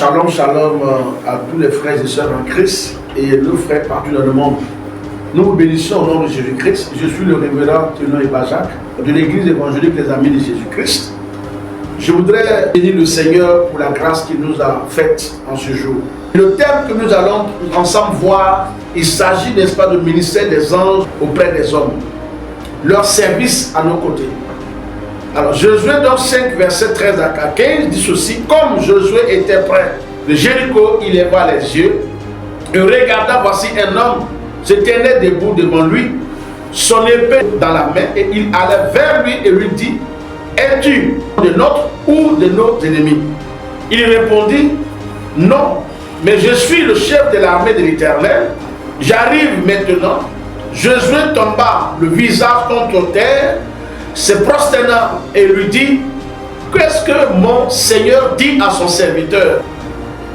Shalom, shalom à tous les frères et sœurs en Christ et le frère partout dans le monde. Nous vous bénissons au nom de Jésus-Christ. Je suis le révérend Tenon Ibajak de l'église évangélique des Amis de Jésus-Christ. Je voudrais bénir le Seigneur pour la grâce qu'il nous a faite en ce jour. Le thème que nous allons ensemble voir, il s'agit, n'est-ce pas, du ministère des anges auprès des hommes. Leur service à nos côtés. Alors Josué donc 5 verset 13 à 15 dit ceci: comme Josué était près de Jéricho, il leva les yeux et regarda, voici un homme se tenait debout devant lui, son épée dans la main, et il allait vers lui et lui dit: es-tu de notre ou de nos ennemis? Il répondit: non, mais je suis le chef de l'armée de l'Éternel, j'arrive maintenant. Josué tomba le visage contre terre, se prosternant et lui dit: qu'est-ce que mon Seigneur dit à son serviteur?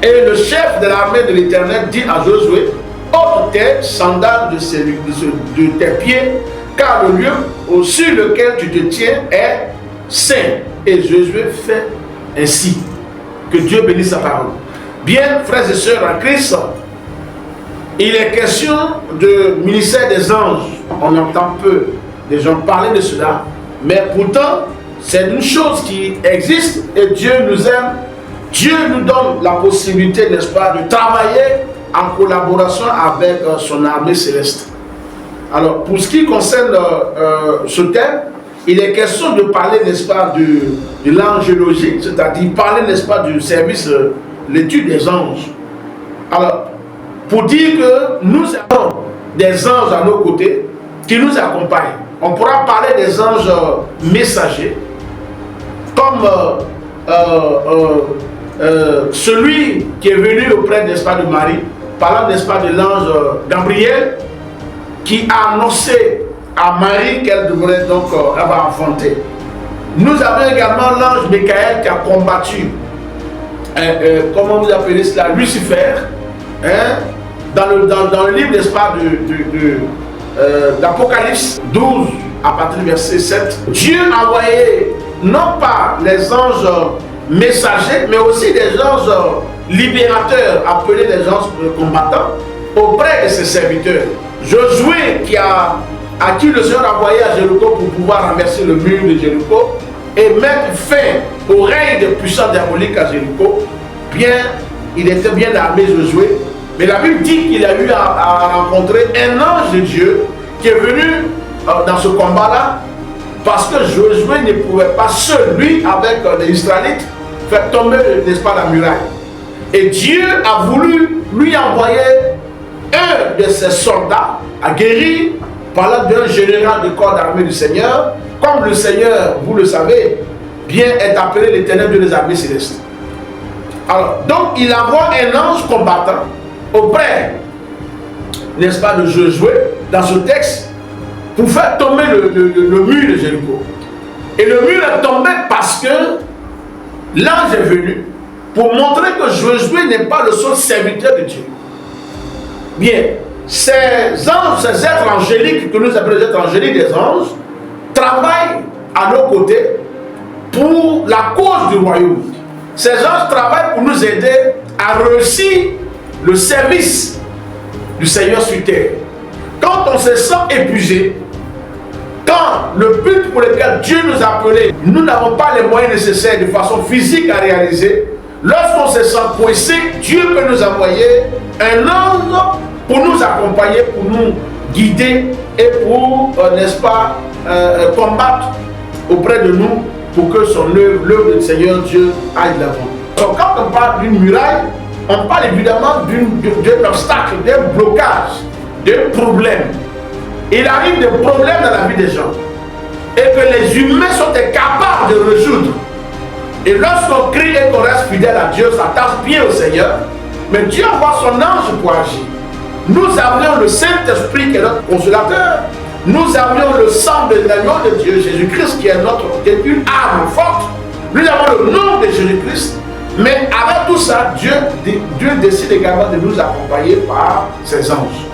Et le chef de l'armée de l'Éternel dit à Josué: ôte tes sandales de tes pieds, car le lieu sur lequel tu te tiens est saint. Et Josué fait ainsi. Que Dieu bénisse sa parole. Bien, frères et sœurs en Christ, il est question du ministère des anges. On entend peu des gens parler de cela, mais pourtant, c'est une chose qui existe et Dieu nous aime. Dieu nous donne la possibilité, n'est-ce pas, de travailler en collaboration avec son armée céleste. Alors, pour ce qui concerne ce thème, il est question de parler, n'est-ce pas, de l'angélologie, c'est-à-dire parler, n'est-ce pas, du service, l'étude des anges. Alors, pour dire que nous avons des anges à nos côtés qui nous accompagnent. On pourra parler des anges messagers, comme celui qui est venu auprès, n'est-ce pas, de Marie, parlant, n'est-ce pas, de l'ange Gabriel, qui a annoncé à Marie qu'elle devrait donc avoir enfanté. Nous avons également l'ange Michael qui a combattu, comment vous appelez cela, Lucifer, hein, dans le livre, n'est-ce pas, d'Apocalypse 12, à partir du verset 7. Dieu a envoyé non pas les anges messagers, mais aussi des anges libérateurs, appelés des anges combattants, auprès de ses serviteurs. Josué, à qui le Seigneur a envoyé à Jéricho pour pouvoir renverser le mur de Jéricho et mettre fin au règne des puissants diaboliques à Jéricho, bien, il était bien armé, Josué. Mais la Bible dit qu'il a eu à rencontrer un ange de Dieu qui est venu dans ce combat-là, parce que Josué ne pouvait pas seul, lui, avec les Israélites, faire tomber, n'est-ce pas, la muraille. Et Dieu a voulu lui envoyer un de ses soldats à guérir, parlant d'un général de corps d'armée du Seigneur, comme le Seigneur, vous le savez, bien est appelé l'Éternel Dieu des armées célestes. Alors, donc il envoie un ange combattant auprès, n'est-ce pas, de Josué, dans ce texte, pour faire tomber le mur de Jéricho. Et le mur est tombé parce que l'ange est venu pour montrer que Josué n'est pas le seul serviteur de Dieu. Bien, ces anges, ces êtres angéliques, que nous appelons les êtres angéliques des anges, travaillent à nos côtés pour la cause du royaume. Ces anges travaillent pour nous aider à réussir le service du Seigneur sur terre. Quand on se sent épuisé, quand le but pour lequel Dieu nous a appelés, nous n'avons pas les moyens nécessaires de façon physique à réaliser, lorsqu'on se sent coincé, Dieu peut nous envoyer un ange pour nous accompagner, pour nous guider et pour, n'est-ce pas, combattre auprès de nous pour que son œuvre, l'œuvre du Seigneur Dieu aille d'avant. Donc quand on parle d'une muraille, on parle évidemment d'un obstacle, d'un blocage, d'un problème. Il arrive des problèmes dans la vie des gens et que les humains sont incapables de résoudre. Et lorsqu'on crie et qu'on reste fidèle à Dieu, ça tasse bien au Seigneur, mais Dieu envoie son ange pour agir. Nous avions le Saint-Esprit qui est notre consolateur. Nous avions le sang de l'agneau de Dieu, Jésus-Christ, qui est une arme forte. Nous avons le nom de Jésus-Christ. Mais avec tout ça, Dieu décide également de nous accompagner par ses anges.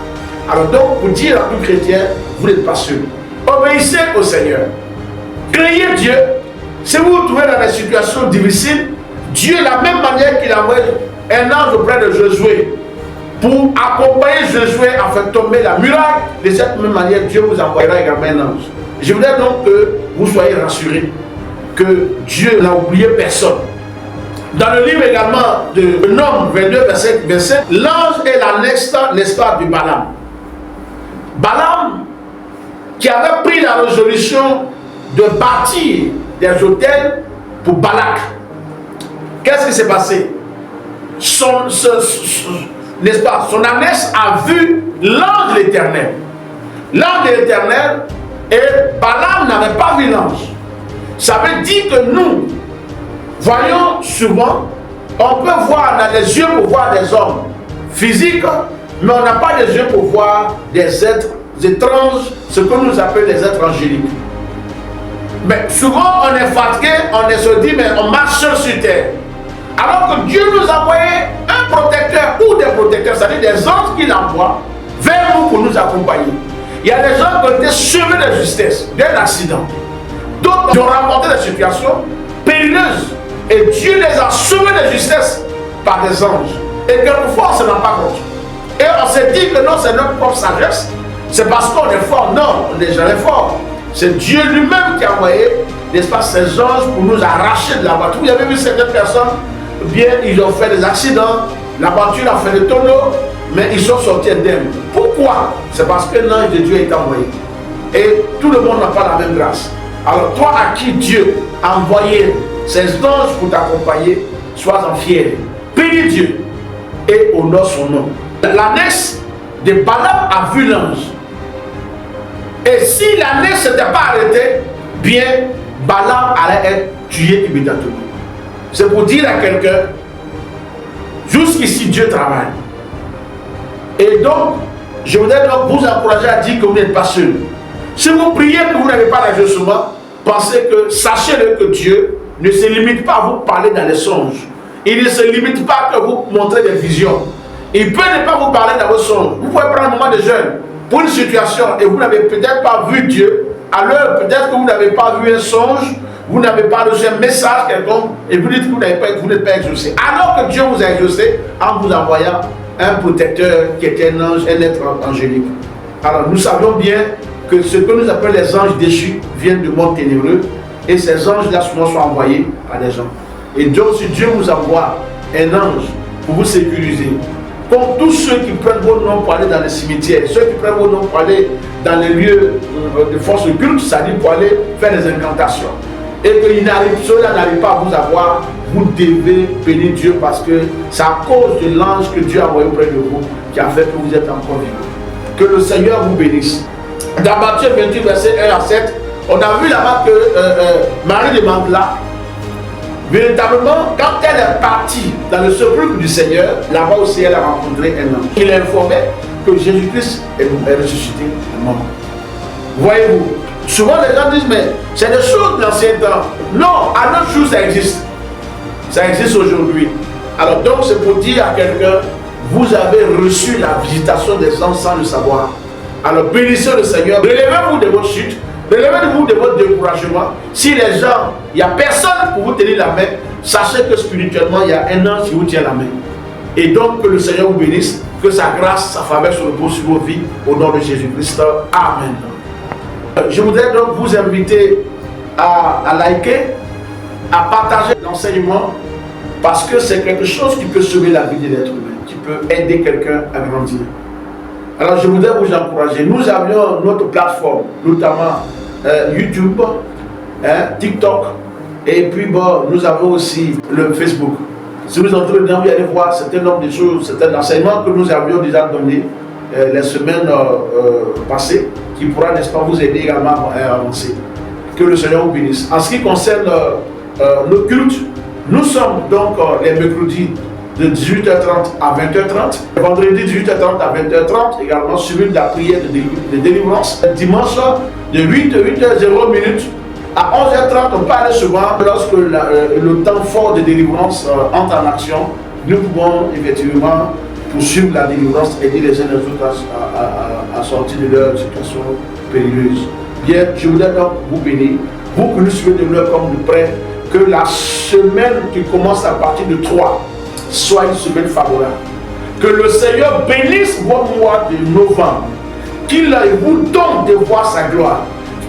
Alors donc, pour dire à tout chrétien, vous n'êtes pas seul. Obéissez au Seigneur. Craignez Dieu. Si vous vous trouvez dans des situations difficiles, Dieu, de la même manière qu'il a envoyé un ange auprès de Josué pour accompagner Josué à faire tomber la muraille. De cette même manière, Dieu vous envoyera également un ange. Je voudrais donc que vous soyez rassurés que Dieu n'a oublié personne. Dans le livre également de Nombres 22, verset 27, l'ange est l'annexe, n'est-ce pas, du Balaam. Balaam, qui avait pris la résolution de bâtir des hôtels pour Balak. Qu'est-ce qui s'est passé? N'est-ce pas, son annexe a vu l'ange de l'Éternel. L'ange de l'Éternel, et Balaam n'avait pas vu l'ange. Ça veut dire que nous voyons souvent, on peut voir, on a des yeux pour voir des hommes physiques, mais on n'a pas des yeux pour voir des êtres étranges, ce que nous appelons des êtres angéliques. Mais souvent on est fatigué, on se dit mais on marche seul sur terre. Alors que Dieu nous a envoyé un protecteur ou des protecteurs, c'est-à-dire des anges qu'il envoie vers nous pour nous accompagner. Il y a des gens qui ont été sauvés de justesse d'un accident. D'autres ont remporté des situations périlleuses. Et Dieu les a sauvés de justesse par des anges. Et quelquefois on ne se rend pas compte. Et on s'est dit que non, c'est notre propre sagesse. C'est parce qu'on est fort. Non, on n'est jamais fort. C'est Dieu lui-même qui a envoyé, n'est-ce pas, ces anges pour nous arracher de la voiture. Vous avez vu certaines personnes, bien, ils ont fait des accidents, la voiture a fait des tonneaux, mais ils sont sortis indemnes. Pourquoi? C'est parce que l'ange de Dieu est envoyé. Et tout le monde n'a pas la même grâce. Alors toi à qui Dieu a envoyé ces anges pour t'accompagner, sois-en fier. Bénis Dieu et honore son nom. L'annexe de Balaam a vu l'ange. Et si l'annexe ne s'était pas arrêtée, bien, Balaam allait être tué immédiatement. C'est pour dire à quelqu'un, jusqu'ici Dieu travaille. Et donc, je voudrais donc vous encourager à dire que vous n'êtes pas seul. Si vous priez que vous n'avez pas d'ajustement, pensez que, sachez-le que Dieu ne se limite pas à vous parler dans les songes. Il ne se limite pas à vous montrer des visions. Il peut ne pas vous parler dans vos songes. Vous pouvez prendre un moment de jeûne pour une situation et vous n'avez peut-être pas vu Dieu. Alors peut-être que vous n'avez pas vu un songe, vous n'avez pas reçu un message quelconque et vous dites que vous n'êtes pas exaucé. Alors que Dieu vous a exaucé en vous envoyant un protecteur qui était un ange, un être angélique. Alors nous savons bien que ce que nous appelons les anges déchus viennent du monde ténébreux et ces anges-là souvent sont envoyés à des gens. Et donc si Dieu vous envoie un ange pour vous sécuriser, comme tous ceux qui prennent vos noms pour aller dans les cimetières, ceux qui prennent vos noms pour aller dans les lieux de force occulte, c'est-à-dire pour aller faire des incantations, et que ceux-là n'arrivent pas à vous avoir, vous devez bénir Dieu parce que c'est à cause de l'ange que Dieu a envoyé auprès de vous qui a fait que vous êtes encore vivants. Que le Seigneur vous bénisse. Dans Matthieu 28, verset 1 à 7, on a vu là-bas que Marie de Magdala, véritablement, quand elle est partie dans le sépulcre du Seigneur, là-bas aussi elle a rencontré un ange. Il informait que Jésus-Christ est ressuscité mort. Voyez-vous, souvent les gens disent, mais c'est des choses de l'ancien temps. Non, à notre jour ça existe. Ça existe aujourd'hui. Alors donc c'est pour dire à quelqu'un, vous avez reçu la visitation des anges sans le savoir. Alors bénissez le Seigneur, relevez-vous de votre chute, relevez-vous de votre découragement. Si les gens, il n'y a personne pour vous tenir la main, sachez que spirituellement, il y a un ange qui vous tient la main. Et donc que le Seigneur vous bénisse, que sa grâce, sa faveur se repose sur vos vies, au nom de Jésus-Christ. Amen. Je voudrais donc vous inviter à liker, à partager l'enseignement, parce que c'est quelque chose qui peut sauver la vie de l'être humain, qui peut aider quelqu'un à grandir. Alors je voudrais vous encourager. Nous avions notre plateforme, notamment YouTube, TikTok, et puis bon, nous avons aussi le Facebook. Si vous entrez dedans, vous allez voir certains nombre de choses, certains enseignements que nous avions déjà donnés les semaines passées, qui pourra, n'est-ce pas, vous aider également à avancer. Que le Seigneur vous bénisse. En ce qui concerne nos cultes, nous sommes donc les mercredis de 18h30 à 20h30, vendredi 18h30 à 20h30, également suivi de la prière de délivrance. Dimanche de 8h00 à 11h30, on parle souvent lorsque le temps fort de délivrance entre en action. Nous pouvons effectivement poursuivre la délivrance, aider les uns les autres à sortir de leur situation périlleuse. Bien, je voudrais donc vous bénir, vous que nous suivez de l'heure comme de près, que la semaine qui commence à partir de 3, soit une semaine favorable. Que le Seigneur bénisse votre mois de novembre. Qu'il vous donne de voir sa gloire.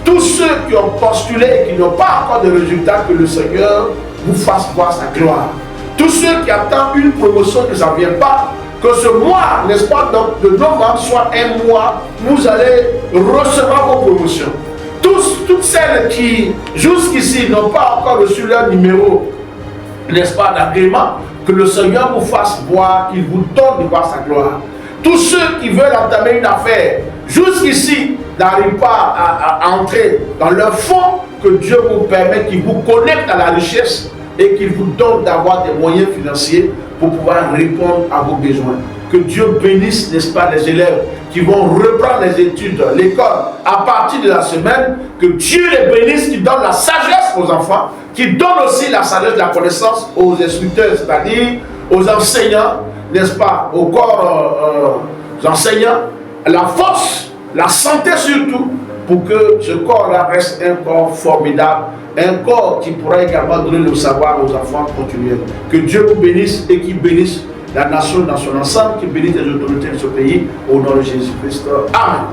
Tous ceux qui ont postulé et qui n'ont pas encore de résultats, que le Seigneur vous fasse voir sa gloire. Tous ceux qui attendent une promotion que ça ne vient pas, que ce mois, n'est-ce pas, donc, de novembre soit un mois où vous allez recevoir vos promotions. Toutes celles qui, jusqu'ici, n'ont pas encore reçu leur numéro, n'est-ce pas, d'agrément, que le Seigneur vous fasse voir, qu'il vous donne de voir sa gloire. Tous ceux qui veulent entamer une affaire, jusqu'ici, n'arrivent pas à entrer dans leur fonds, que Dieu vous permette, qu'il vous connecte à la richesse et qu'il vous donne d'avoir des moyens financiers pour pouvoir répondre à vos besoins. Que Dieu bénisse, n'est-ce pas, les élèves qui vont reprendre les études, l'école, à partir de la semaine. Que Dieu les bénisse, qu'il donne la sagesse aux enfants, qu'il donne aussi la sagesse de la connaissance aux instructeurs, c'est-à-dire aux enseignants, n'est-ce pas, au corps enseignants, la force, la santé surtout, pour que ce corps-là reste un corps formidable, un corps qui pourra également donner le savoir aux enfants continuels. Que Dieu vous bénisse et qu'il bénisse la nation dans son ensemble, qu'il bénisse les autorités de ce pays, au nom de Jésus-Christ. Amen.